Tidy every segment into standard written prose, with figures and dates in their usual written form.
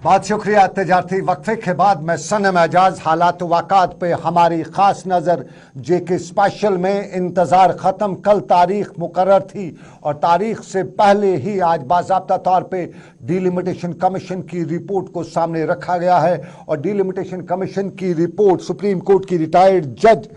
बहुत शुक्रिया। तजारती वक्फे के बाद मैं सनम एजाज हालात वाक़ात पे हमारी ख़ास नज़र जेके स्पेशल में इंतज़ार ख़त्म। कल तारीख मुकर्रर थी और तारीख से पहले ही आज बाज़ाब्ता तौर पे डिलिमिटेशन कमीशन की रिपोर्ट को सामने रखा गया है और डिलिमिटेशन कमीशन की रिपोर्ट सुप्रीम कोर्ट की रिटायर्ड जज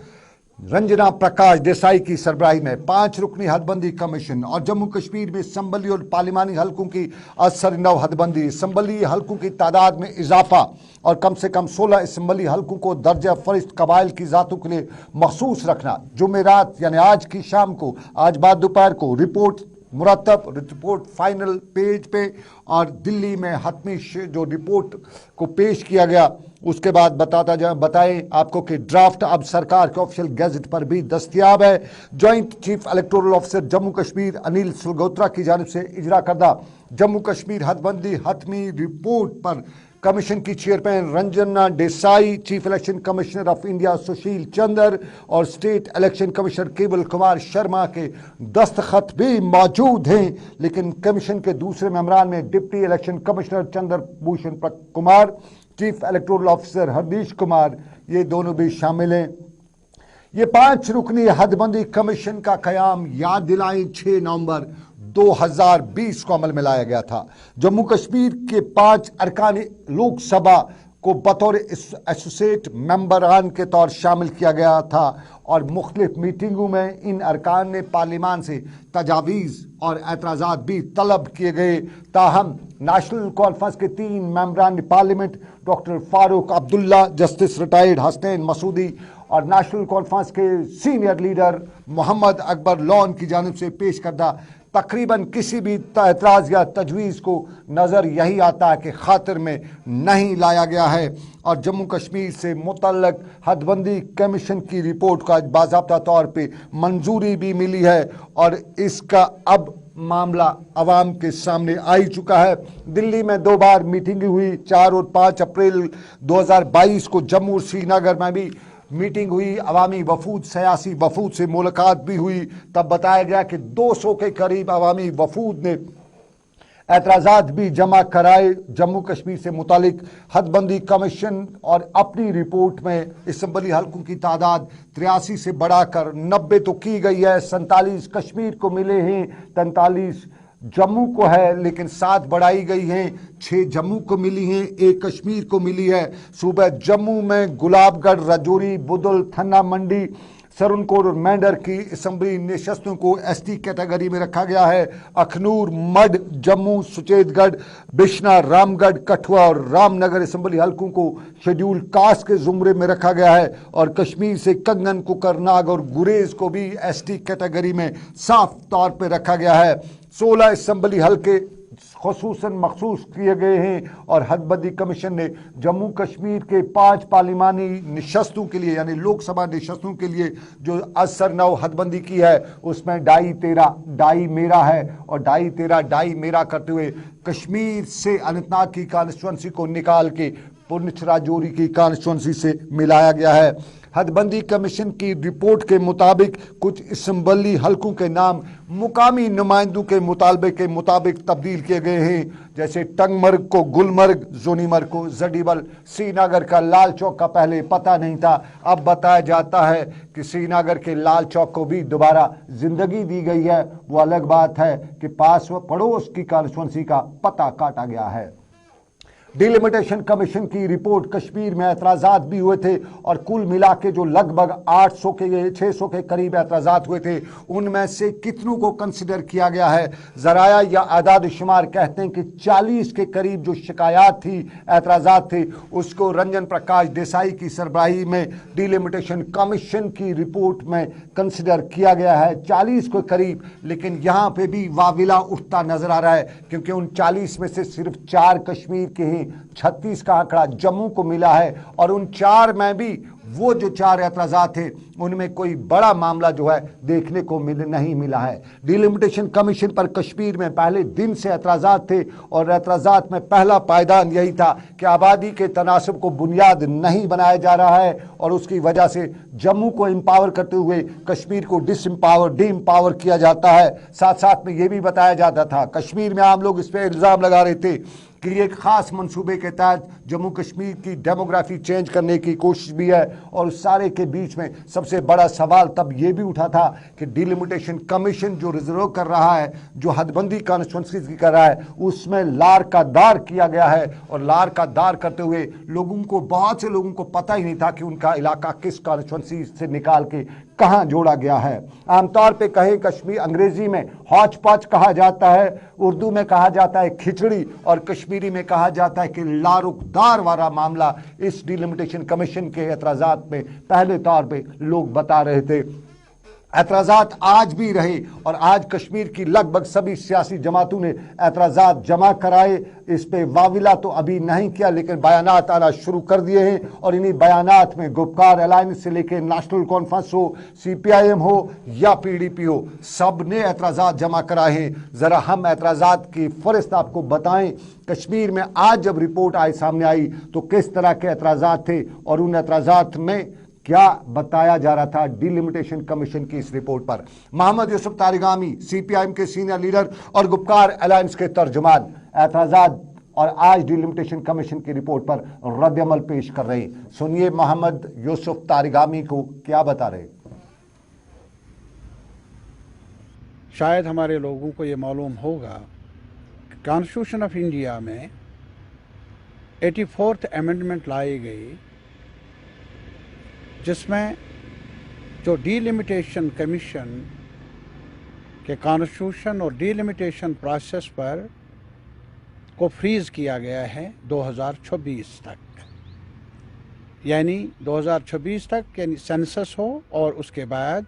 रंजना प्रकाश देसाई की सरबराही में 5 रुकनी हदबंदी कमीशन और जम्मू कश्मीर में संबली और पार्लिमानी हलकों की असर नौ हदबंदी, संबली हलकों की तादाद में इजाफा और कम से कम 16 संबली हलकों को दर्जा फरिश्त कबाइल की ज़ातों के लिए मखसूस रखना। जुमेरात यानी आज की शाम को, आज बाद दोपहर को रिपोर्ट मुरतब, रिपोर्ट फाइनल पेज पे और दिल्ली में हतमी जो रिपोर्ट को पेश किया गया उसके बाद बताएं आपको कि ड्राफ्ट अब सरकार के ऑफिशियल गैजेट पर भी दस्तयाब है। Joint chief electoral officer Jammu Kashmir Anil Salgotra की जानिब से इजरा करदा जम्मू कश्मीर हदबंदी हतमी रिपोर्ट पर कमीशन की chairman Ranjana Desai, chief election commissioner of India Sushil Chandra और स्टेट इलेक्शन कमिश्नर केवल कुमार शर्मा के दस्तखत भी मौजूद हैं। लेकिन कमीशन के दूसरे मेंबरान में deputy election commissioner Chandra Bhushan Kumar, chief electoral officer Hirdesh Kumar, ये दोनों भी शामिल हैं। ये 5 रुकनी हदबंदी कमीशन का कयाम याद दिलाएं 6 नवंबर 2020 को अमल में लाया गया था। जम्मू कश्मीर के 5 अरकान लोकसभा को बतौर एसोसिएट मेंबरान के तौर शामिल किया गया था और मुख्तलिफ मीटिंगों में इन अरकान ने पार्लियामान से तजावीज़ और एतराज़ात भी तलब किए गए। ताहम नेशनल कॉन्फ्रेंस के 3 मेंबरान parliament doctor Farooq Abdullah, justice retired Hasnain Masoodi और नेशनल कॉन्फ्रेंस के सीनियर लीडर मोहम्मद अकबर लॉन की जानिब से पेश करदा तकरीबन किसी भी एतराज़ या तजवीज़ को नज़र यही आता है कि खातिर में नहीं लाया गया है और जम्मू कश्मीर से मुतल्लक हदबंदी कमीशन की रिपोर्ट को आज बाज़ाब्ता तौर पे मंजूरी भी मिली है और इसका अब मामला अवाम के सामने आ ही चुका है। दिल्ली में 2 बार मीटिंग हुई, 4 और 5 अप्रैल 2022 को जम्मू और श्रीनगर में भी मीटिंग हुई, अवामी वफूद सियासी वफूद से मुलाकात भी हुई। तब बताया गया कि 200 के करीब अवामी वफूद ने एतराज़ात भी जमा कराए जम्मू कश्मीर से मुतालिक हदबंदी कमीशन और अपनी रिपोर्ट में असम्बली हलकों की तादाद 83 से बढ़ाकर 90 तो की गई है। 47 कश्मीर को मिले हैं, 43 जम्मू को है, लेकिन 7 बढ़ाई गई हैं। 6 जम्मू को मिली हैं, 1 कश्मीर को मिली है। सूबा जम्मू में गुलाबगढ़, राजौरी, बुदल, थन्ना मंडी, सरनकोट और मेंढर की असम्बली नशस्तों को एसटी कैटेगरी में रखा गया है। अखनूर, मड, जम्मू, सुचेतगढ़, बिश्ना, रामगढ़, कठुआ और रामनगर असम्बली हलकों को शेड्यूल कास्ट के जुमरे में रखा गया है और कश्मीर से कंगन, कुकरनाग और गुरेज को भी एसटी कैटेगरी में साफ तौर पर रखा गया है। 16 असम्बली हलके खुसूसन मखसूस किए गए हैं और हदबंदी कमीशन ने जम्मू कश्मीर के 5 पार्लिमानी नशस्तों के लिए यानी लोकसभा नशस्तों के लिए जो असर नौ हदबंदी की है उसमें डाई मेरा है और डाई मेरा करते हुए कश्मीर से अनंतनाग की कॉन्स्टिट्यूंसी को निकाल के पुंछ राजौरी की कॉन्स्टिट्यूंसी से मिलाया गया है। हदबंदी कमीशन की रिपोर्ट के मुताबिक कुछ असम्बली हलकों के नाम मुकामी नुमाइंदों के मुतालबे के मुताबिक तब्दील किए गए हैं, जैसे टंगमर्ग को गुलमर्ग, जोनीमर्ग को जडीबल, श्रीनगर का लाल चौक का पहले पता नहीं था, अब बताया जाता है कि श्रीनगर के लाल चौक को भी दोबारा जिंदगी दी गई है। वो अलग बात है कि पास पड़ोस की कॉन्स्टिट्यूंसी का पता काटा गया है। डिलिमिटेशन कमीशन की रिपोर्ट कश्मीर में एतराज़ात भी हुए थे और कुल मिला के जो लगभग 800 के 600 के करीब एतराज़ात हुए थे उनमें से कितनों को कंसिडर किया गया है। ज़राया या आदाद शुमार कहते हैं कि 40 के करीब जो शिकायत थी, एतराज़ात थे, उसको रंजन प्रकाश देसाई की सरबराही में डिलिमिटेशन कमीशन की रिपोर्ट में कंसिडर किया गया है 40 के करीब। लेकिन यहाँ पे भी वाविला उठता नजर आ रहा है क्योंकि उन 40 में से सिर्फ 4 कश्मीर के 36 का आंकड़ा जम्मू को मिला है और उन 4 में भी वो जो 4 एतराज़ात थे उनमें कोई बड़ा मामला जो है देखने को नहीं मिला है। डिलिमिटेशन कमीशन पर कश्मीर में पहले दिन से एतराज़ात थे और एतराज़ात में पहला पायदान यही था कि आबादी के तनासब को बुनियाद नहीं बनाया जा रहा है और उसकी वजह से जम्मू को एम्पावर करते हुए कश्मीर को डी एम्पावर किया जाता है। साथ साथ में ये भी बताया जाता था, कश्मीर में आम लोग इस पर इल्ज़ाम लगा रहे थे کہ یہ ایک خاص منصوبے کے تحت جموں کشمیر کی ڈیموگرافی چینج کرنے کی کوشش بھی ہے، اور اس سارے کے بیچ میں سب سے بڑا سوال تب یہ بھی اٹھا تھا کہ ڈیلیمیٹیشن کمیشن جو ریزرو کر رہا ہے، جو حد بندی کانسٹیٹوئنسیز کی کر رہا ہے، اس میں لار کا دار کیا گیا ہے، اور لار کا دار کرتے ہوئے لوگوں کو، بہت سے لوگوں کو پتہ ہی نہیں تھا کہ ان کا علاقہ کس کانسٹیٹوئنسی سے نکال کے کہاں جوڑا گیا ہے۔ عام طور پہ کہیں کشمیر انگریزی میں ہاچ پاچ کہا جاتا ہے، اردو میں کہا جاتا ہے کھچڑی، اور کشمیری میں کہا جاتا ہے کہ لارکدار والا معاملہ اس ڈیلیمیٹیشن کمیشن کے اعتراضات میں پہلے طور پہ لوگ بتا رہے تھے۔ اعتراضات آج بھی رہے، اور آج کشمیر کی لگ بھگ سبھی سیاسی جماعتوں نے اعتراضات جمع کرائے، اس پہ واویلا تو ابھی نہیں کیا لیکن بیانات آنا شروع کر دیے ہیں، اور انہی بیانات میں گپکار الائنس سے لے کے نیشنل کانفرنس ہو، سی پی آئی ایم ہو یا پی ڈی پی ہو، سب نے اعتراضات جمع کرائے ہیں۔ ذرا ہم اعتراضات کی فہرست آپ کو بتائیں۔ کشمیر میں آج جب رپورٹ سامنے آئی تو کس طرح کے اعتراضات تھے، اور ان اعتراضات میں کیا بتایا جا رہا تھا ڈیلیمیٹیشن کمیشن کی اس رپورٹ پر۔ Mohammad Yousuf Tarigami, C P I M کے سینئر لیڈر اور گپکار الائنس کے ترجمان، اعتراضات اور آج ڈیلیمیٹیشن کمیشن کی رپورٹ پر رد عمل پیش کر رہے ہیں۔ سنیے محمد یوسف تارگامی کو کیا بتا رہے۔ شاید ہمارے لوگوں کو یہ معلوم ہوگا کہ کانسٹیٹیوشن آف انڈیا میں 84th امینڈمنٹ لائی گئی، جس میں جو ڈیلیمیٹیشن کمیشن کے کانسٹیٹیوشن اور ڈیلیمیٹیشن پروسیس پر کو فریز کیا گیا ہے 2026 تک، یعنی 2026 تک یعنی سینسس ہو، اور اس کے بعد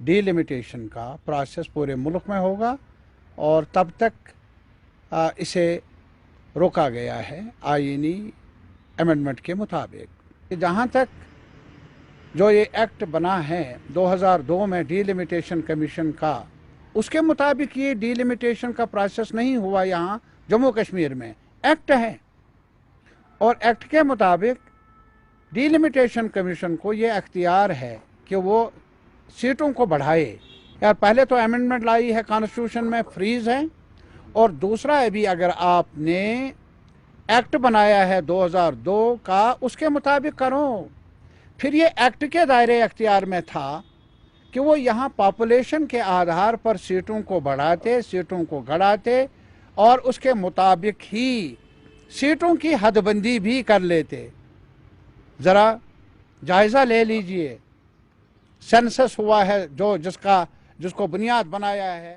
ڈیلیمیٹیشن کا پروسیس پورے ملک میں ہوگا، اور تب تک اسے روکا گیا ہے آئینی امینڈمنٹ کے مطابق۔ جہاں تک جو یہ ایکٹ بنا ہے 2002 میں ڈیلیمیٹیشن کمیشن کا، اس کے مطابق یہ ڈیلیمیٹیشن کا پروسیس نہیں ہوا یہاں جموں کشمیر میں، ایکٹ ہے، اور ایکٹ کے مطابق ڈیلیمیٹیشن کمیشن کو یہ اختیار ہے کہ وہ سیٹوں کو بڑھائے۔ یار پہلے تو امینڈمنٹ لائی ہے کانسٹیٹیوشن میں فریز ہے، اور دوسرا ابھی اگر آپ نے ایکٹ بنایا ہے 2002 کا، اس کے مطابق کرو۔ پھر یہ ایکٹ کے دائرے اختیار میں تھا کہ وہ یہاں پاپولیشن کے آدھار پر سیٹوں کو بڑھاتے، سیٹوں کو گھڑاتے، اور اس کے مطابق ہی سیٹوں کی حد بندی بھی کر لیتے۔ ذرا جائزہ لے لیجئے، سینسس ہوا ہے جس کو بنیاد بنایا ہے۔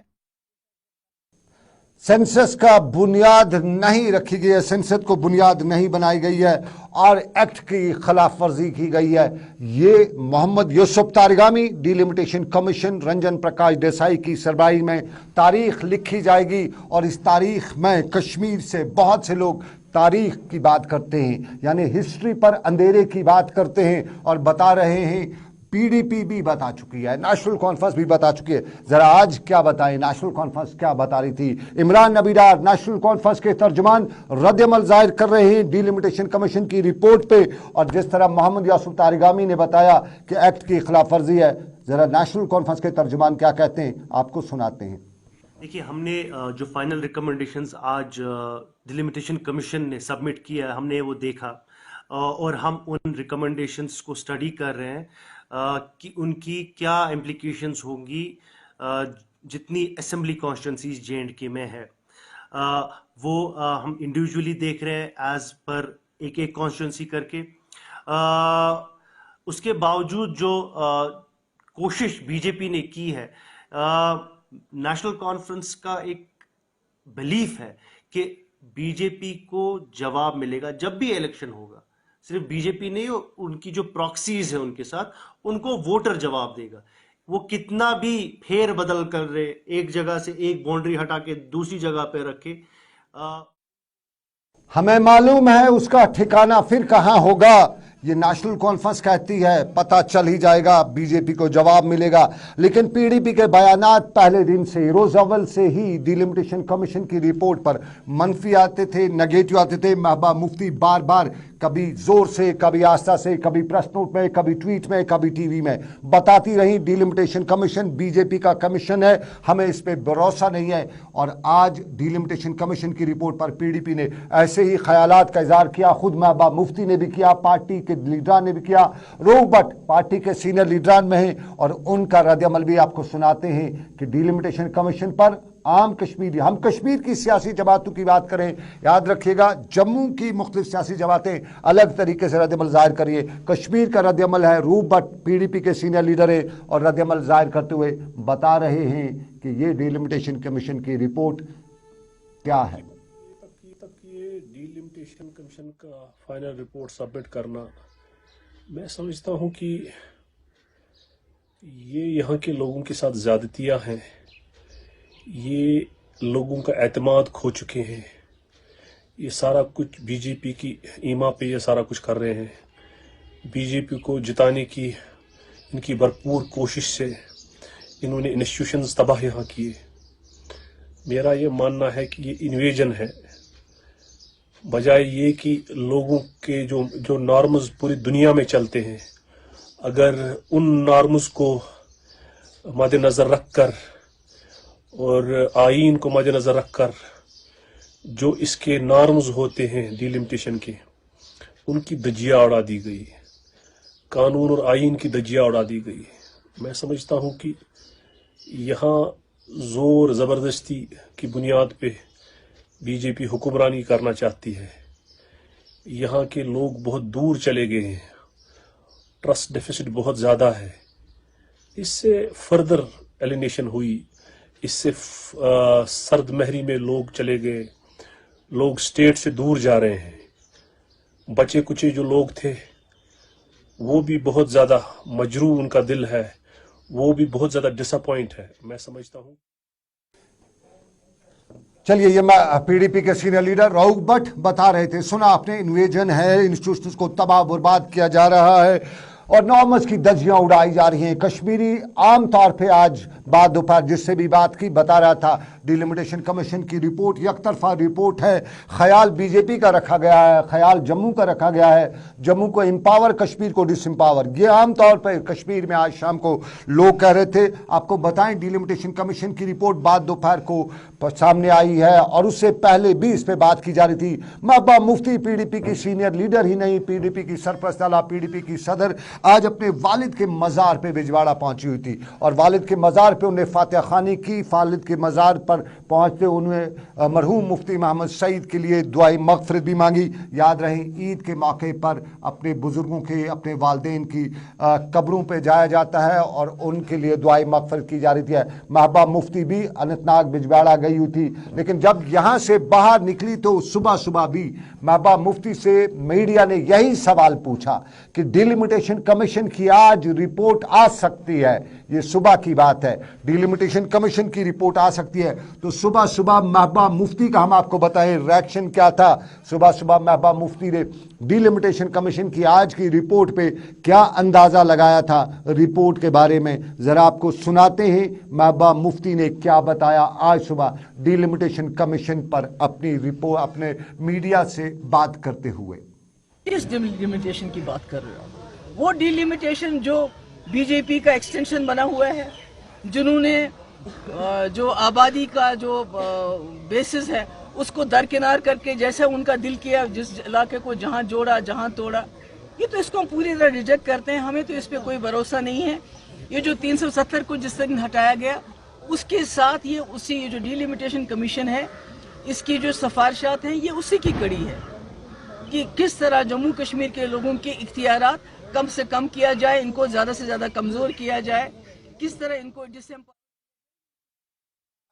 سینسس کا بنیاد نہیں رکھی گئی ہے، سینسس کو بنیاد نہیں بنائی گئی ہے، اور ایکٹ کی خلاف ورزی کی گئی ہے۔ یہ محمد یوسف تارگامی، ڈیلیمیٹیشن کمیشن، رنجن پرکاش دیسائی کی سربراہی میں تاریخ لکھی جائے گی، اور اس تاریخ میں کشمیر سے بہت سے لوگ تاریخ کی بات کرتے ہیں، یعنی ہسٹری پر اندھیرے کی بات کرتے ہیں، اور بتا رہے ہیں پی ڈی پی بھی بتا چکی ہے، نیشنل کانفرنس بھی بتا چکی ہے۔ ذرا آج کیا بتائیں، نیشنل کانفرنس کیا بتا رہی تھی۔ عمران نبی ڈار، نیشنل کانفرنس کے ترجمان، رد عمل ظاہر کر رہے ہیں ڈیلیمیٹیشن کمیشن کی رپورٹ پہ، اور جس طرح محمد یوسف تارگامی نے بتایا کہ ایکٹ کی خلاف ورزی ہے، ذرا نیشنل کانفرنس کے ترجمان کیا کہتے ہیں آپ کو سناتے ہیں۔ دیکھیے، ہم نے جو فائنل ریکمنڈیشنز آج ڈیلیمیٹیشن کمیشن نے سبمٹ کیا ہے، ہم نے وہ دیکھا، اور ہم ان ریکمنڈیشنز کو اسٹڈی کر رہے ہیں کہ ان کی کیا امپلیکیشنز ہوں گی جتنی اسمبلی کانسٹیٹوئنسیز جے اینڈ کے میں ہے۔ وہ ہم انڈیویجولی دیکھ رہے ہیں ایز پر ایک کانسٹیٹوئنسی کر کے۔ اس کے باوجود جو کوشش بی جے پی نے کی ہے، نیشنل کانفرنس کا ایک بلیف ہے کہ بی جے پی کو جواب ملے گا جب بھی الیکشن ہوگا۔ صرف بی جے پی نہیں، ان کی جو پراکسیز ہیں ان کے ساتھ، ان کو ووٹر جواب دے گا۔ وہ کتنا بھی پھیر بدل کر رہے، ایک جگہ سے ایک باؤنڈری ہٹا کے دوسری جگہ پہ رکھے، ہمیں معلوم ہے اس کا ٹھکانہ پھر کہاں ہوگا۔ یہ نیشنل کانفرنس کہتی ہے پتہ چل ہی جائے گا، بی جے پی کو جواب ملے گا، لیکن پی ڈی پی کے بیانات پہلے دن سے، روز اول سے ہی ڈیلیمیٹیشن کمیشن کی رپورٹ پر منفی آتے تھے، نگیٹو آتے تھے۔ محبوبہ مفتی بار بار कभी जोर से, कभी आस्था से, कभी प्रेस नोट में, कभी ट्वीट में, कभी टीवी में बताती रही डिलिमिटेशन कमीशन बीजेपी का कमीशन है, हमें इस पे भरोसा नहीं है। और आज डिलिमिटेशन कमीशन की रिपोर्ट पर पीडीपी ने ऐसे ही ख्यालात का इजहार किया। खुद महबूबा मुफ्ती ने भी किया, पार्टी के लीडरान ने भी किया, रऊफ भट्ट पार्टी के सीनियर लीडरान में हैं और उनका रद्द-ए-अमल भी आपको सुनाते हैं कि डिलिमिटेशन कमीशन पर आम कश्मीरी, हम कश्मीर की सियासी जमातों की बात करें, याद रखिएगा जम्मू की मुख्तलिफ सियासी जमातें अलग तरीके से रद्द-ए-अमल जाहिर करिए, कश्मीर का रद्द-ए-अमल है। रऊफ भट्ट पीडीपी के सीनियर लीडर है और रद्द-ए-अमल जाहिर करते हुए बता रहे हैं कि ये डिलिमिटेशन कमीशन की रिपोर्ट क्या है। ये डिलिमिटेशन कमीशन का फाइनल रिपोर्ट सबमिट करना, मैं समझता हूं कि ये यहाँ के लोगों के साथ ज्यादतियां हैं, ये लोगों का एतमाद खो चुके हैं, ये सारा कुछ बीजेपी की ईमा पे ये सारा कुछ कर रहे हैं। बीजेपी को जिताने की इनकी भरपूर कोशिश से इन्होंने इंस्टीट्यूशंस तबाह यहाँ किए। मेरा ये मानना है कि ये इन्वेजन है, बजाय ये कि लोगों के जो नॉर्म्स पूरी दुनिया में चलते हैं, अगर उन नॉर्म्स को मद्देनज़र रखकर और आईन को मद्देनज़र रखकर जो इसके नॉर्म्स होते हैं डिलिमिटेशन के, उनकी धज्जियाँ उड़ा दी गई, कानून और आईन की धज्जियाँ उड़ा दी गई। मैं समझता हूँ कि यहाँ ज़ोर ज़बरदस्ती की बुनियाद पे बीजेपी हुक्मरानी करना चाहती है। यहाँ के लोग बहुत दूर चले गए हैं, ट्रस्ट डेफिसिट बहुत ज़्यादा है, इससे फर्दर एलिनेशन हुई, इससे सर्द महरी में लोग चले गए, लोग स्टेट से दूर जा रहे हैं। बचे कुचे जो लोग थे वो भी बहुत ज़्यादा मजरूह उनका दिल है, वो भी बहुत ज़्यादा डिसअपॉइंट है, मैं समझता हूँ। चलिए, ये पीडीपी के सीनियर लीडर रऊफ भट्ट बता रहे थे, सुना आपने, इन्वेजन है, इंस्टीट्यूशंस को तबाह बर्बाद किया जा रहा है और नॉर्म्स की धज्जियां उड़ाई जा रही हैं। कश्मीरी आम तौर पे आज बाद दोपहर जिससे भी बात की बता रहा था डिलिमिटेशन कमीशन की रिपोर्ट यकतरफा रिपोर्ट है, ख्याल बीजेपी का रखा गया है, ख्याल जम्मू का रखा गया है, जम्मू को एम्पावर, कश्मीर को डिसएम्पावर। ये आम तौर पर कश्मीर में आज शाम को लोग कह रहे थे। आपको बताएं डिलिमिटेशन कमीशन की रिपोर्ट बाद दोपहर को सामने आई है और उससे पहले भी इस पे बात की जा रही थी। महबूबा मुफ्ती पीडीपी की सीनियर लीडर ही नहीं, पीडीपी की सरपरस्त आला, पीडीपी की सदर आज अपने वालिद के मज़ार पे बिजवाड़ा पहुंची हुई थी और वालिद के मज़ार पे उन्हें फातिहा खानी की। वालिद के मज़ार पर पहुंचते उन्हें मरहूम मुफ्ती मोहम्मद सईद के लिए दुआई मग़फ़िरत भी मांगी। याद रहे ईद के मौके पर अपने बुजुर्गों के, अपने वालिदैन की कब्रों पे जाया जाता है और उनके लिए दुआई मग़फ़िरत की जा रही थी। महबूबा मुफ्ती भी अनंतनाग बिजवाड़ा गई हुई थी, लेकिन जब यहाँ से बाहर निकली तो सुबह सुबह भी महबूबा मुफ्ती से मीडिया ने यही सवाल पूछा कि डिलिमिटेशन कमीशन की आज रिपोर्ट आ सकती है। ये सुबह की बात है, डिलिमिटेशन कमीशन की रिपोर्ट आ सकती है। तो सुबह सुबह महबूबा मुफ्ती का हम आपको बताएं रिएक्शन क्या था। सुबह सुबह महबूबा मुफ्ती ने डिलिमिटेशन कमीशन की आज की रिपोर्ट पे क्या अंदाजा लगाया था रिपोर्ट के बारे में, जरा आपको सुनाते हैं महबूबा मुफ्ती ने क्या बताया आज सुबह डिलिमिटेशन कमीशन पर अपनी रिपोर्ट अपने मीडिया से बात करते हुए। इस डिलिमिटेशन की बात कर रहे हो, वो डिलिमिटेशन जो बीजेपी का एक्सटेंशन बना हुआ है, जिन्होंने जो आबादी का जो बेसिस है उसको दरकिनार करके जैसे उनका दिल किया, जिस इलाके को जहां जोड़ा जहां तोड़ा, ये तो इसको हम पूरी तरह रिजेक्ट करते हैं। हमें तो इस पे कोई भरोसा नहीं है। ये जो 370 को जिस दिन हटाया गया उसके साथ ये जो डिलिमिटेशन कमीशन है इसकी जो सिफारिशात हैं ये उसी की कड़ी है कि किस तरह जम्मू कश्मीर के लोगों के इख्तियारात कम से कम किया जाए, इनको ज्यादा से ज्यादा कमजोर किया जाए, किस तरह इनको जिससे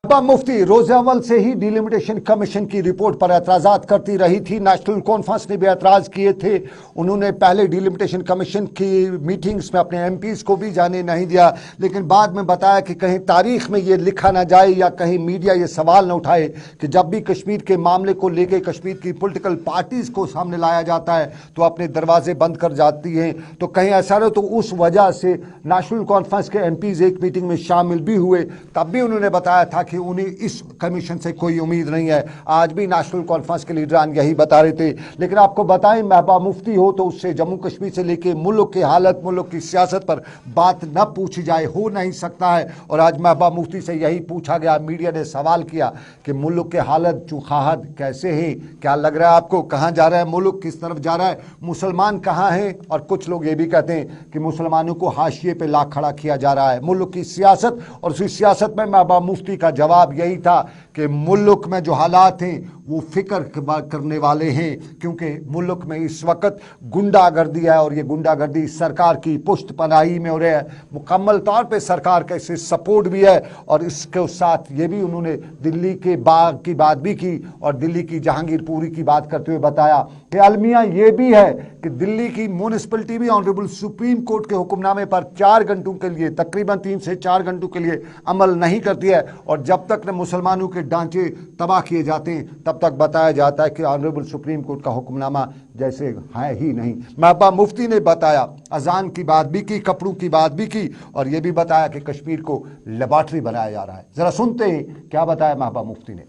महबूबा मुफ्ती रोज़े अव्वल से ही डिलिमिटेशन कमीशन की रिपोर्ट पर एतराज़ात करती रही थी। नेशनल कॉन्फ्रेंस ने भी एतराज़ किए थे। उन्होंने पहले डिलिमिटेशन कमीशन की मीटिंग्स में अपने एमपीज़ को भी जाने नहीं दिया, लेकिन बाद में बताया कि कहीं तारीख में ये लिखा ना जाए या कहीं मीडिया ये सवाल न उठाए कि जब भी कश्मीर के मामले को लेकर कश्मीर की पोलिटिकल पार्टीज़ को सामने लाया जाता है तो अपने दरवाजे बंद कर जाती हैं। तो कहीं ऐसा रहे तो उस वजह से नेशनल कॉन्फ्रेंस के एमपीज़ एक मीटिंग में शामिल भी हुए, तब भी उन्होंने बताया था कि उन्हें इस कमीशन से कोई उम्मीद नहीं है। आज भी नेशनल कॉन्फ्रेंस के लीडरान यही बता रहे थे। लेकिन आपको बताएं, महबूबा मुफ्ती हो तो उससे जम्मू कश्मीर से लेके मुल्क की हालत, मुल्क की सियासत पर बात न पूछी जाए, हो नहीं सकता है। और आज महबूबा मुफ्ती से यही पूछा गया, मीडिया ने सवाल किया कि मुल्क की हालत चुखाहट कैसे है, क्या लग रहा है आपको, कहाँ जा रहा है मुल्क, किस तरफ जा रहा है, मुसलमान कहाँ हैं। और कुछ लोग ये भी कहते हैं कि मुसलमानों को हाशिए पे ला खड़ा किया जा रहा है। मुल्क की सियासत, और उसी सियासत में महबूबा मुफ्ती का जवाब यही था कि मुल्क में जो हालात हैं वो फिक्र करने वाले हैं, क्योंकि मुल्क में इस वक्त गुंडागर्दी है और ये गुंडागर्दी सरकार की पुष्ट पनाही में हो रही है। मुकम्मल तौर पे सरकार का इससे सपोर्ट भी है। और इसके साथ ये भी उन्होंने दिल्ली के बाग की बात भी की और दिल्ली की जहांगीरपुरी की बात करते हुए बताया कि अलमिया ये भी है कि दिल्ली की म्यूनिसिपलिटी भी ऑनरेबल सुप्रीम कोर्ट के हुक्मनामे पर 4 घंटों के लिए, तकरीबन 3 से 4 घंटों के लिए अमल नहीं करती है। और जब तक न मुसलमानों के ढांचे तबाह किए जाते हैं तब तक बताया जाता है कि ऑनरेबल सुप्रीम कोर्ट का हुक्मनामा जैसे है ही नहीं। महबूबा मुफ्ती ने बताया, अजान की बात भी की, कपड़ों की बात भी की, और यह भी बताया कि कश्मीर को लेबॉर्ट्री बनाया जा रहा है। जरा सुनते हैं क्या बताया महबूबा मुफ्ती ने।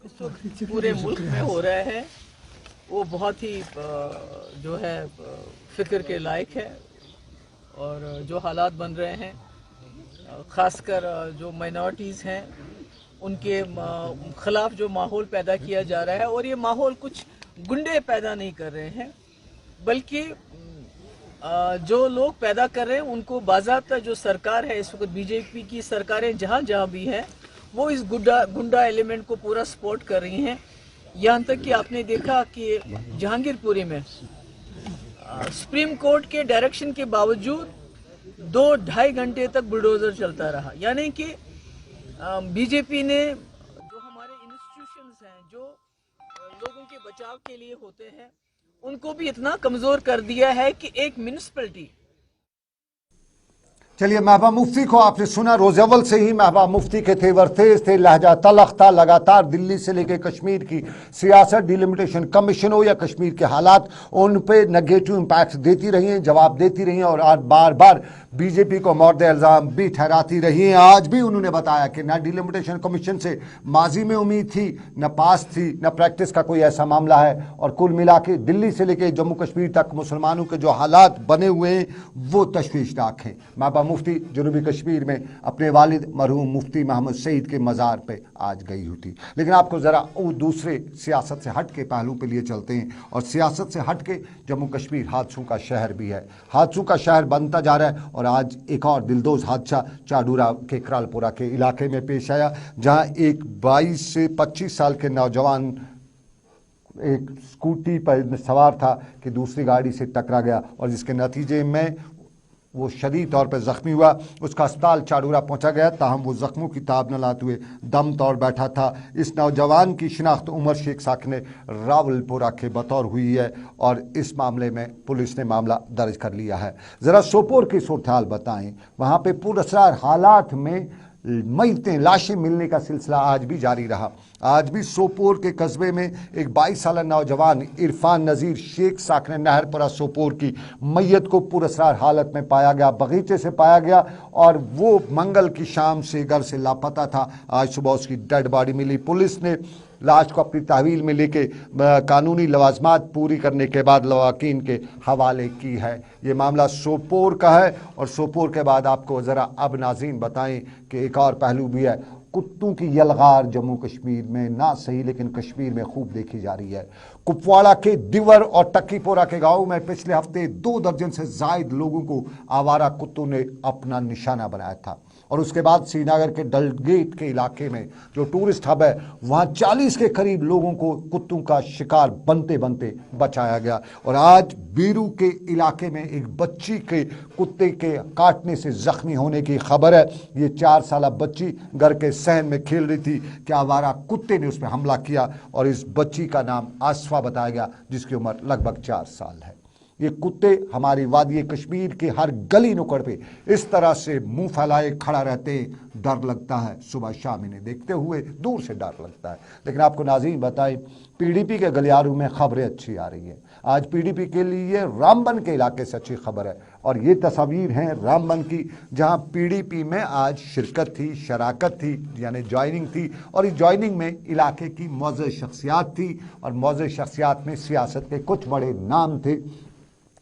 इस वक्त पूरे मुल्क में हो रहा है वो बहुत ही जो है फिक्र के लायक है। और जो हालात बन रहे हैं, ख़ासकर जो माइनॉरिटीज़ हैं उनके ख़िलाफ़ जो माहौल पैदा किया जा रहा है, और ये माहौल कुछ गुंडे पैदा नहीं कर रहे हैं, बल्कि जो लोग पैदा कर रहे हैं उनको बाज़ाब्ता जो सरकार है इस वक्त, बीजेपी की सरकारें जहाँ जहाँ भी हैं, वो इस गुंडा एलिमेंट को पूरा सपोर्ट कर रही हैं। यहाँ तक कि आपने देखा कि जहांगीरपुरी में सुप्रीम कोर्ट के डायरेक्शन के बावजूद 2-2.5 घंटे तक बुलडोजर चलता रहा। यानी कि बीजेपी ने जो हमारे इंस्टीट्यूशंस हैं जो लोगों के बचाव के लिए होते हैं, उनको भी इतना कमज़ोर कर दिया है कि एक म्यूनिसिपैलिटी। चलिए, महबूबा मुफ्ती को आपने सुना। रोज़ अव्वल से ही महबूबा मुफ्ती के तेवर तेज थे, लहजा तलख था। लगातार दिल्ली से लेकर कश्मीर की सियासत, डिलिमिटेशन कमीशन हो या कश्मीर के हालात, उन पे नेगेटिव इम्पैक्ट देती रही हैं, जवाब देती रही हैं, और आज बार बार बीजेपी को मौर्द इल्ज़ाम भी ठहराती रही हैं। आज भी उन्होंने बताया कि न डिलिमिटेशन कमीशन से माजी में उम्मीद थी, न पास थी, न प्रैक्टिस का कोई ऐसा मामला है। और कुल मिला के दिल्ली से लेकर जम्मू कश्मीर तक मुसलमानों के जो हालात बने हुए हैं वो तशवीशनाक हैं। महबूबा मुफ्ती जनूबी कश्मीर में अपने वालिद मरहूम मुफ्ती मोहम्मद सईद के मज़ार पे आज गई हुई थी। लेकिन आपको ज़रा दूसरे सियासत से हट के पहलू पे लिए चलते हैं, और सियासत से हट के जम्मू कश्मीर हादसों का शहर भी है, हादसों का शहर बनता जा रहा है। और आज एक और दिलदोज हादसा चाडूरा के करालपुरा के इलाके में पेश आया, जहाँ एक 22 से 25 साल के नौजवान एक स्कूटी पर सवार था कि दूसरी गाड़ी से टकरा गया, और जिसके नतीजे में वो शदीद तौर पर ज़ख्मी हुआ। उसका अस्पताल चाडूरा पहुंचा गया, ताहम वो ज़ख्मों की ताब न लाते हुए दम तोड़ बैठा था। इस नौजवान की शिनाख्त उमर शेख साकिन रावलपुरा के बतौर हुई है, और इस मामले में पुलिस ने मामला दर्ज कर लिया है। ज़रा सोपोर की सूरत हाल बताएं। वहाँ पे पुरअसरार हालात में मयतें, लाशें मिलने का सिलसिला आज भी जारी रहा। आज भी सोपोर के कस्बे में एक 22 साल नौजवान इरफान नज़ीर शेख साकिन नहरपुरा सोपोर की मैयत को पुरअसरार हालत में पाया गया, बगीचे से पाया गया, और वो मंगल की शाम से घर से लापता था। आज सुबह उसकी डेड बॉडी मिली। पुलिस ने लाश को अपनी तहवील में लेके कानूनी लवाजमात पूरी करने के बाद लवाकीन के हवाले की है। ये मामला सोपोर का है। और सोपोर के बाद आपको ज़रा अब नाज़रीन बताएं कि एक और पहलू भी है। कुत्तों की यलगार जम्मू कश्मीर में ना सही लेकिन कश्मीर में खूब देखी जा रही है। कुपवाड़ा के दिवर और टक्कीपोरा के गांव में पिछले हफ्ते 2 दर्जन से जायद लोगों को आवारा कुत्तों ने अपना निशाना बनाया था। और उसके बाद श्रीनगर के डलगेट के इलाके में जो टूरिस्ट हब है, वहाँ 40 के करीब लोगों को कुत्तों का शिकार बनते बनते बचाया गया। और आज बीरू के इलाके में एक बच्ची के कुत्ते के काटने से जख्मी होने की खबर है। ये 4 साल बच्ची घर के सहन में खेल रही थी कि आवारा कुत्ते ने उस पर हमला किया, और इस बच्ची का नाम आसफा बताया गया, जिसकी उम्र लगभग 4 साल है। ये कुत्ते हमारी वादी कश्मीर के हर गली नुक्कड़ पे इस तरह से मुंह फैलाए खड़ा रहते हैं, डर लगता है। सुबह शाम इन्हें देखते हुए दूर से डर लगता है। लेकिन आपको नाज़रीन बताएं, पीडीपी के गलियारों में खबरें अच्छी आ रही हैं। आज पीडीपी के लिए रामबन के इलाके से अच्छी खबर है, और ये तस्वीर हैं रामबन की, जहां पीडीपी में आज शिरकत थी, शराकत थी, यानी ज्वाइनिंग थी, और इस ज्वाइनिंग में इलाके की मौजूद शख्सियात थी, और मौजूद शख्सियात में सियासत के कुछ बड़े नाम थे।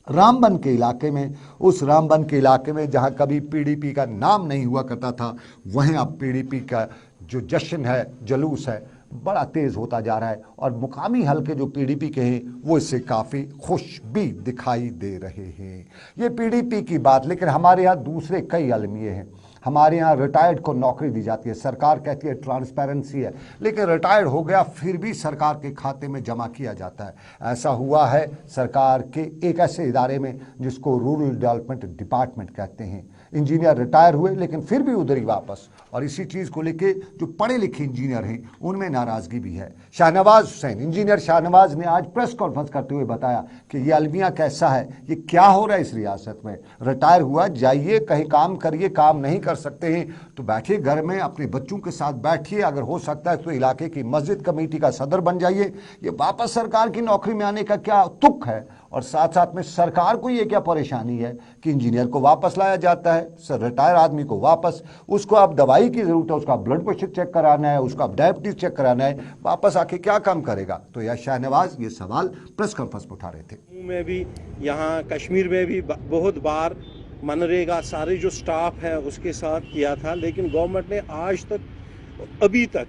रामबन के इलाके में, उस रामबन के इलाके में जहां कभी पीडीपी का नाम नहीं हुआ करता था, वहीं अब पीडीपी का जो जश्न है, जुलूस है, बड़ा तेज होता जा रहा है, और मुकामी हलके जो पीडीपी के हैं वो इससे काफ़ी खुश भी दिखाई दे रहे हैं। ये पीडीपी की बात, लेकिन हमारे यहाँ दूसरे कई अलमिये हैं। हमारे यहाँ रिटायर्ड को नौकरी दी जाती है, सरकार कहती है ट्रांसपेरेंसी है, लेकिन रिटायर्ड हो गया फिर भी सरकार के खाते में जमा किया जाता है। ऐसा हुआ है सरकार के एक ऐसे इदारे में जिसको रूरल डेवलपमेंट डिपार्टमेंट कहते हैं। इंजीनियर रिटायर हुए लेकिन फिर भी उधर ही वापस, और इसी चीज़ को लेके जो पढ़े लिखे इंजीनियर हैं उनमें नाराज़गी भी है। शाहनवाज हुसैन, इंजीनियर शाहनवाज ने आज प्रेस कॉन्फ्रेंस करते हुए बताया कि ये अलमिया कैसा है, ये क्या हो रहा है इस रियासत में। रिटायर हुआ, जाइए कहीं काम करिए, काम नहीं कर सकते हैं तो बैठिए घर में अपने बच्चों के साथ बैठिए, अगर हो सकता है तो इलाके की मस्जिद कमेटी का सदर बन जाइए। ये वापस सरकार की नौकरी में आने का क्या तुक है, और साथ साथ में सरकार को ये क्या परेशानी है कि इंजीनियर को वापस लाया जाता है, सर रिटायर आदमी को वापस, उसको अब दवाई की जरूरत है, उसका ब्लड प्रेशर चेक कराना है, उसका डायबिटीज चेक कराना है, वापस आके क्या काम करेगा। तो यह शाहनवाज ये सवाल प्रेस कॉन्फ्रेंस में उठा रहे थे। में भी यहाँ कश्मीर में भी बहुत बार मनरेगा सारे जो स्टाफ है उसके साथ किया था, लेकिन गवर्नमेंट ने आज तक अभी तक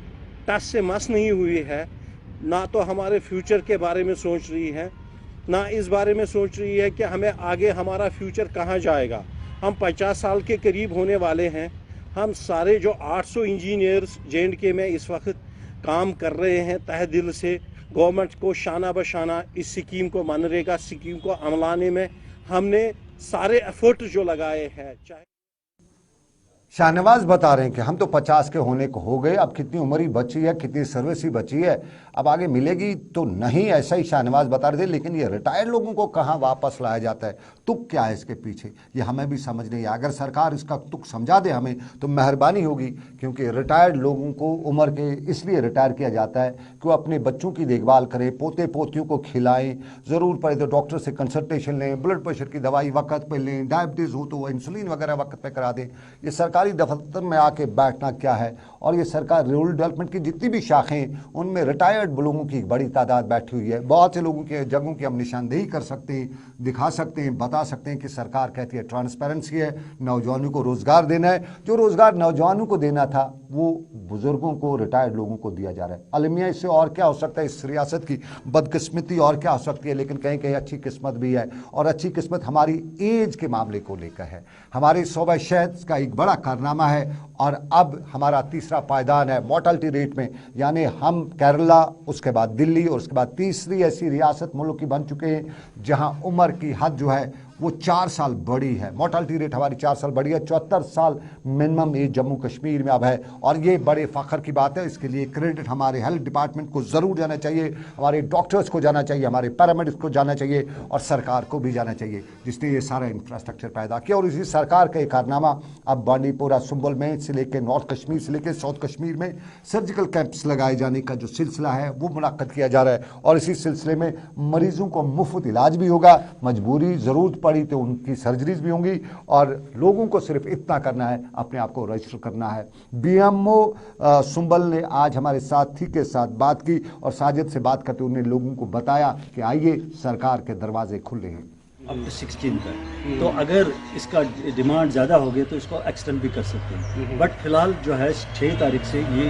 टस से मस नहीं हुई है। ना तो हमारे फ्यूचर के बारे में सोच रही है, ना इस बारे में सोच रही है कि हमें आगे हमारा फ्यूचर कहाँ जाएगा। हम 50 साल के करीब होने वाले हैं। हम सारे जो 800 इंजीनियर्स JNK में इस वक्त काम कर रहे हैं तहे दिल से, गवर्नमेंट को शाना बशाना इस स्कीम को, मनरेगा स्कीम को अमलाने में हमने सारे एफर्ट जो लगाए हैं। चाहे शाहनवाज बता रहे हैं कि हम तो 50 के होने को हो गए, अब कितनी उम्र ही बची है, कितनी सर्विस ही बची है, अब आगे मिलेगी तो नहीं, ऐसा ही शाहनवाज बता रहे थे। लेकिन ये रिटायर्ड लोगों को कहाँ वापस लाया जाता है, तुक क्या है इसके पीछे, ये हमें भी समझ नहीं है। अगर सरकार इसका तुक समझा दे हमें तो मेहरबानी होगी, क्योंकि रिटायर्ड लोगों को उम्र के इसलिए रिटायर किया जाता है कि वो अपने बच्चों की देखभाल करें, पोते पोतियों को खिलाएं, ज़रूर पड़े तो डॉक्टर से कंसल्टेशन लें, ब्लड प्रेशर की दवाई वक्त पर लें, डायबिटीज़ हो तो वो इंसुलिन वगैरह वक्त पर करा दें। ये सरकारी दफ्तर में आके बैठना क्या है। और ये सरकार रूरल डेवलपमेंट की जितनी भी शाखें, उनमें रिटायर्ड लोगों की एक बड़ी तादाद बैठी हुई है। बहुत से लोगों के जगहों की हम निशानदेही कर सकते हैं, दिखा सकते हैं, बता सकते हैं कि सरकार कहती है ट्रांसपेरेंसी है, नौजवानों को रोज़गार देना है। जो रोज़गार नौजवानों को देना था वो बुजुर्गों को, रिटायर्ड लोगों को दिया जा रहा है। अलमिया इससे और क्या हो सकता है, इस रियासत की बदकिस्मती और क्या हो सकती है। लेकिन कहीं कहीं अच्छी किस्मत भी है, और अच्छी किस्मत हमारी एज के मामले को लेकर है। हमारे सूबा शहद का एक बड़ा कारनामा है, और अब हमारा तीसरा पायदान है मोर्टेलिटी रेट में, यानी हम केरला, उसके बाद दिल्ली, और उसके बाद तीसरी ऐसी रियासत मुल्क की बन चुके हैं जहां उम्र की हद जो है वो 4 साल बढ़ी है। मोर्टेलिटी रेट हमारी 4 साल बढ़ी है। 74 साल मिनिमम एज जम्मू कश्मीर में अब है, और ये बड़े फ़ख्र की बात है। इसके लिए क्रेडिट हमारे हेल्थ डिपार्टमेंट को ज़रूर जाना चाहिए, हमारे डॉक्टर्स को जाना चाहिए, हमारे पैरामेडिक्स को जाना चाहिए, और सरकार को भी जाना चाहिए जिसने ये सारा इंफ्रास्ट्रक्चर पैदा किया। और इसी सरकार का एक कारनामा अब बांडीपोरा, सुंबल में से लेकर नॉर्थ कश्मीर से लेकर साउथ कश्मीर में सर्जिकल कैंप्स लगाए जाने का जो सिलसिला है वो मुनक्कद किया जा रहा है। और इसी सिलसिले में मरीजों को मुफ्त इलाज भी होगा, मजबूरी ज़रूरत पड़ी तो उनकी सर्जरीज भी होंगी, और लोगों को सिर्फ इतना करना है, अपने आप को रजिस्टर करना है। BMO सुंबल ने आज हमारे साथी के साथ बात की, और साजिद से बात करते उन्होंने लोगों को बताया कि आइए सरकार के दरवाजे खुले हैं अब तो 16 का, तो अगर इसका डिमांड ज़्यादा हो गया तो इसको एक्सटेंड भी कर सकते हैं। बट फिलहाल जो है 6 तारीख से ये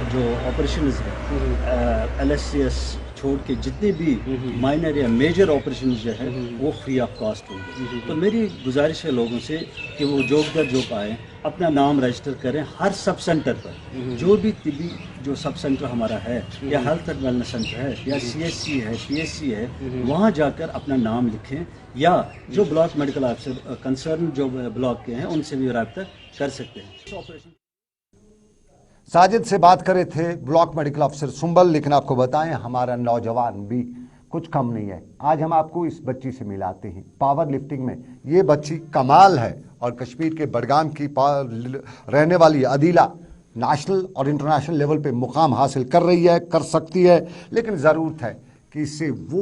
जो ऑपरेशन है LSCS छोड़ के जितने भी माइनर या मेजर ऑपरेशन जो है वो फ्री ऑफ कॉस्ट होंगे। तो मेरी गुजारिश है लोगों से कि वो जोग दर जोग आएँ, अपना नाम रजिस्टर करें हर सब सेंटर पर। जो भी तिबी जो सब सेंटर हमारा है, या हेल्थ एंड वेलनेस सेंटर है, या CHC है, PHC है, वहाँ जाकर अपना नाम लिखें, या जो ब्लॉक मेडिकल ऑफिसर कंसर्न जो ब्लॉक के हैं उनसे भी रब्ता कर सकते हैं। साजिद से बात करे थे ब्लॉक मेडिकल ऑफिसर सुंबल। लेकिन आपको बताएं हमारा नौजवान भी कुछ कम नहीं है। आज हम आपको इस बच्ची से मिलाते हैं। पावर लिफ्टिंग में ये बच्ची कमाल है और कश्मीर के बडगाम की रहने वाली अदीला नेशनल और इंटरनेशनल लेवल पे मुकाम हासिल कर रही है, कर सकती है, लेकिन ज़रूरत है कि इससे वो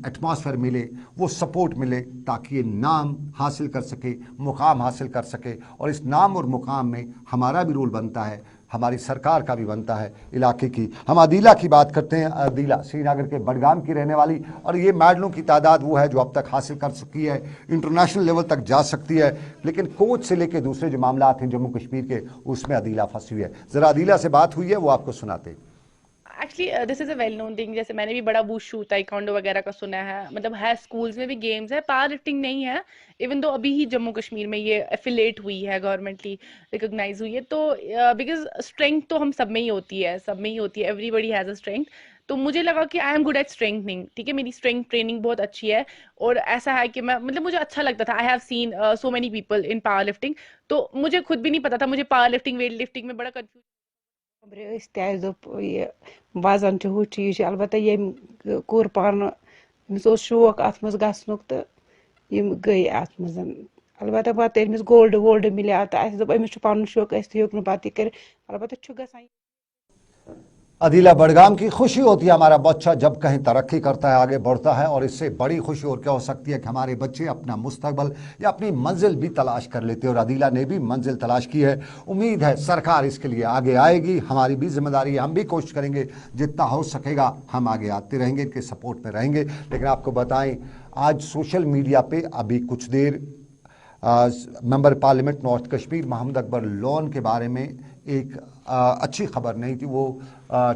एटमॉस्फेयर मिले, वो सपोर्ट मिले ताकि ये नाम हासिल कर सके, मुकाम हासिल कर सके। और इस नाम और मुकाम में हमारा भी रोल बनता है, हमारी सरकार का भी बनता है, इलाके की। हम अदीला की बात करते हैं। अदीला श्रीनगर के बडगाम की रहने वाली, और ये मेडलों की तादाद वो है जो अब तक हासिल कर चुकी है, इंटरनेशनल लेवल तक जा सकती है, लेकिन कोच से लेके दूसरे जो मामला हैं जम्मू कश्मीर के, उसमें अदीला फंसी हुई है। ज़रा अदीला से बात हुई है, वो आपको सुनाते हैं। Actually this is a well known thing. जैसे मैंने भी बड़ा वुशू ताइक्वांडो वगैरह का सुना है, मतलब है स्कूल्स में भी गेम्स है, पावर लिफ्टिंग नहीं है। इवन दो अभी ही जम्मू कश्मीर में ये एफिलेट हुई है, गवर्नमेंटली रिकॉग्नाइज हुई है, तो बिकॉज स्ट्रेंथ तो हम सब में ही होती है, सब में ही होती है, एवरीबडी हैज अ स्ट्रेंथ। तो मुझे लगा कि I am good at strengthening, ठीक है, मेरी स्ट्रेंथ ट्रेनिंग बहुत अच्छी है। और ऐसा है कि मैं, मतलब मुझे अच्छा लगता था, I have seen so many people in power lifting, तो मुझे खुद भी नहीं पता था, मुझे पावर लिफ्टिंग वेट लिफ्टिंग में बड़ा कंफ्यूज। वजन हु चीज अलबत्ता ये कोर पान अमिस शौक अत मज गसनुक तो गई अत मज अलबत्ता पत अमिस गोल्ड वोल्ड मिले तो अमिस पन शौक हेक पत कर अलबत्ता गसान। अदीला बडगाम की खुशी होती है हमारा बच्चा जब कहीं तरक्की करता है, आगे बढ़ता है, और इससे बड़ी खुशी और क्या हो सकती है कि हमारे बच्चे अपना मुस्तकबल या अपनी मंजिल भी तलाश कर लेते हैं। और अदीला ने भी मंजिल तलाश की है। उम्मीद है सरकार इसके लिए आगे आएगी, हमारी भी जिम्मेदारी है, हम भी कोशिश करेंगे, जितना हो सकेगा हम आगे आते रहेंगे, इनके सपोर्ट में रहेंगे। लेकिन आपको बताएं, आज सोशल मीडिया पे अभी कुछ देर member parliament north Kashmir Mohammad Akbar Lone के बारे में एक अच्छी खबर नहीं थी, वो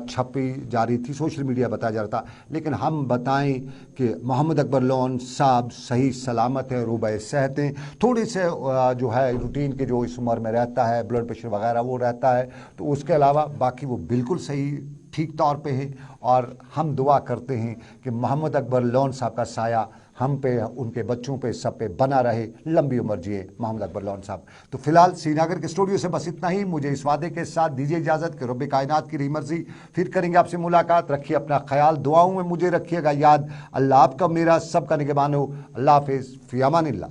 छपी जा रही थी, सोशल मीडिया बताया जा रहा था। लेकिन हम बताएं कि मोहम्मद अकबर लोन साहब सही सलामत है, रूबे सेहत हैं, थोड़े से जो है रूटीन के जो इस उम्र में रहता है, ब्लड प्रेशर वगैरह वो रहता है, तो उसके अलावा बाकी वो बिल्कुल सही ठीक तौर पे हैं। और हम दुआ करते हैं कि मोहम्मद अकबर लोन साहब का साया हम पे, उनके बच्चों पे, सब पे बना रहे, लंबी उम्र जिए मोहम्मद अकबर लोन साहब। तो फिलहाल श्रीनगर के स्टूडियो से बस इतना ही। मुझे इस वादे के साथ दीजिए इजाज़त कि रब्बे कायनात की रही मर्जी, फिर करेंगे आपसे मुलाकात। रखिए अपना ख्याल, दुआओं में मुझे रखिएगा याद। अल्लाह आपका मेरा सबका निगहबान हो। अल्लाह हाफिज़, फ़ी अमानिल्लाह।